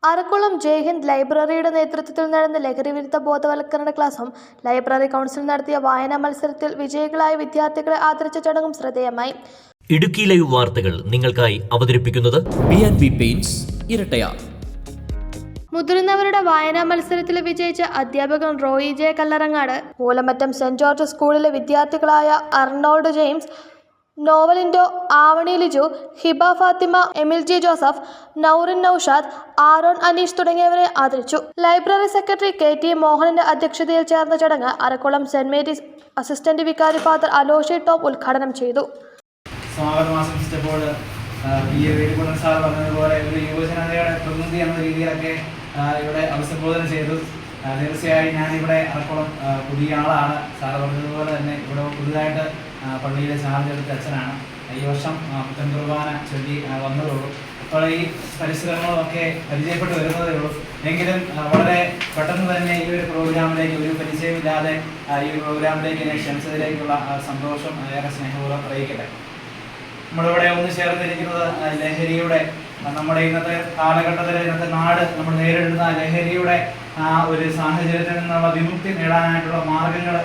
അറക്കുളം ജയ്ഹിന്ദ് ലൈബ്രറിയുടെ നേതൃത്വത്തിൽ നടന്ന ലഹരിവിരുദ്ധ ബോധവൽക്കരണ ക്ലാസും ലൈബ്രറി കൗൺസിൽ നടത്തിയ വായനാ മത്സരത്തിൽ വിജയികളായ വിദ്യാർത്ഥികളെ ആദരിച്ച ചടങ്ങും ശ്രദ്ധേയമായി. ഇടുക്കി ലൈവ് വാർത്തകൾ നിങ്ങൾക്കായി അവതരിപ്പിക്കുന്നത് B&B പെയിന്റ്സ് ഇരട്ടയാർ. മുതിർന്നവരുടെ വായനാ മത്സരത്തിൽ വിജയിച്ച അധ്യാപകൻ Roy J Kallarangatt, Moolamattom saint George സ്കൂളിലെ വിദ്യാർത്ഥികളായ അർണോൾഡ് ജെയിംസ്, നോവലിൻഡോ, Avani Liju, Hiba Fathima, Emil G Joseph, Naurin Naushad, Aaron Aneesh തുടങ്ങിയവരെ ആദരിച്ചു. ലൈബ്രറി സെക്രട്ടറി KT മോഹനന്റെ അധ്യക്ഷതയിൽ ചേർന്ന ചടങ്ങ് അറക്കുളം സെന്റ് മേരീസ് അസിസ്റ്റന്റ് വികാരി ഫാദർ അലോഷി ടോം ഉദ്ഘാടനം ചെയ്തു. സമാപനം ആശംസിച്ചപ്പോൾ വേലുക്കുട്ടൻ സാർ പറഞ്ഞതുപോലെ ഒരു യുവജനതയുടെ പ്രതിനിധി എന്ന രീതിയിലൊക്കെ ഇവിടെ അഭിസംബോധന ചെയ്തു. തീർച്ചയായും ഞാനിവിടെ അറക്കുളം പുതിയ ആളാണ്. സാർ പറഞ്ഞതുപോലെ തന്നെ ഇവിടെ പുതുതായിട്ട് പള്ളിയിലെ ചാർജ് എടുത്ത അച്ഛനാണ്. ഈ വർഷം പുത്തൻ കുർബാന ചൊല്ലി വന്നതുള്ളൂ. അപ്പോൾ ഈ പരിസരങ്ങളൊക്കെ പരിചയപ്പെട്ട് വരുന്നതേ ഉള്ളൂ. എങ്കിലും വളരെ പെട്ടെന്ന് തന്നെ ഈ ഒരു പ്രോഗ്രാമിലേക്ക്, ഒരു പരിചയമില്ലാതെ ഈ ഒരു പ്രോഗ്രാമിലേക്ക് എന്നെ ക്ഷണിച്ചതിലേക്കുള്ള സന്തോഷം ഏറെ സ്നേഹപൂർവ്വം അറിയിക്കട്ടെ. നമ്മളിവിടെ ഒന്ന് ചേർന്നിരിക്കുന്നത് ലഹരിയുടെ, നമ്മുടെ ഇന്നത്തെ കാലഘട്ടത്തിൽ ഇന്നത്തെ നാട് നമ്മൾ നേരിടുന്ന ലഹരിയുടെ ഒരു സാഹചര്യത്തിൽ നിന്നുള്ള വിമുക്തി നേടാനായിട്ടുള്ള മാർഗങ്ങൾ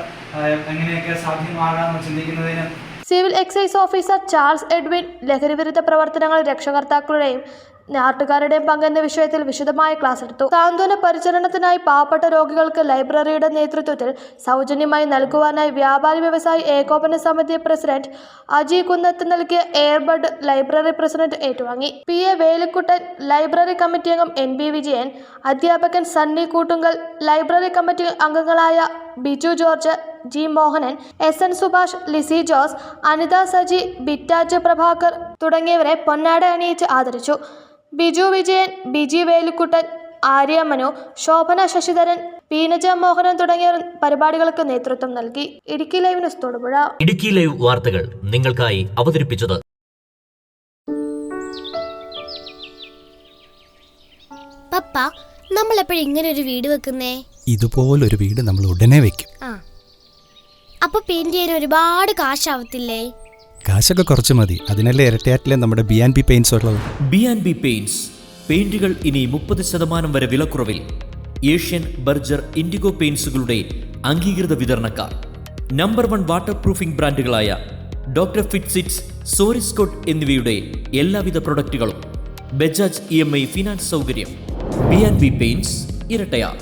എങ്ങനെയൊക്കെ സാധ്യമാകാമെന്ന് ചിന്തിക്കുന്നതിന് civil excise officer Charles Edwin ലഹരിവിരുദ്ധ പ്രവർത്തനങ്ങൾ രക്ഷകർത്താക്കളുടെയും നാട്ടുകാരുടെയും പങ്കെന്ന വിഷയത്തിൽ വിശദമായ ക്ലാസ് എടുത്തു. സാന്ത്വന പരിചരണത്തിനായി പാവപ്പെട്ട രോഗികൾക്ക് ലൈബ്രറിയുടെ നേതൃത്വത്തിൽ സൗജന്യമായി നൽകുവാനായി വ്യാപാരി വ്യവസായി ഏകോപന സമിതി പ്രസിഡന്റ് അജി കുന്നത്ത് നൽകിയ എയർബഡ് ലൈബ്രറി പ്രസിഡന്റ് ഏറ്റുവാങ്ങി. PA വേലിക്കുട്ടൻ, ലൈബ്രറി കമ്മിറ്റി അംഗം NB വിജയൻ, അധ്യാപകൻ സണ്ണി കൂട്ടുങ്കൽ, ലൈബ്രറി കമ്മിറ്റി അംഗങ്ങളായ Biju George, G Mohanan, SN Subhash, Lissy Jose, Anitha Saji, Bittaj Prabhakar തുടങ്ങിയവരെ പൊന്നാട അണിയിച്ച് ആദരിച്ചു. ബിജു വിജയൻ, ബിജി വേലുക്കുട്ടൻ, ആര്യ മനു, ശോഭന ശശിധരൻ, പീനജ മോഹനൻ തുടങ്ങിയവർ പരിപാടികൾക്ക് നേതൃത്വം നൽകി. Idukki live news Thodupuzha. Idukki live വാർത്തകൾ നിങ്ങൾക്കായി അവതരിപ്പിച്ചത് പപ്പ, നമ്മൾ എപ്പോഴും ഇങ്ങനെ ഒരു വീട് വെക്കുന്നേ? ഇതുപോലൊരു വീട് നമ്മൾ ഉടനെ വെക്കും. അപ്പൊ പെയിന്റ് ചെയ്യാൻ ഒരുപാട് കാശാവത്തില്ലേ? കാശൊക്കെ കുറച്ച് മതി. അതിനല്ലേ ഇരട്ടയാറ്റിലെ നമ്മുടെ B&B പെയിന്റ്സ് ഉള്ളത്. B&B പെയിന്റ്സ് പെയിന്റുകൾ ഇനി 30% വരെ വിലക്കുറവിൽ. ഏഷ്യൻ, ബർജർ, ഇൻഡിഗോ പെയിന്റ്സുകളുടെ അംഗീകൃത വിതരണക്കാർ. നമ്പർ 1 വാട്ടർ പ്രൂഫിംഗ് ബ്രാൻഡുകളായ ഡോക്ടർ ഫിറ്റ്സിറ്റ്സ്, സോറിസ്കോട്ട് എന്നിവയുടെ എല്ലാവിധ പ്രൊഡക്റ്റുകളും. ബജാജ് EMI ഫിനാൻസ് സൗകര്യം. B&B paints Irattayar.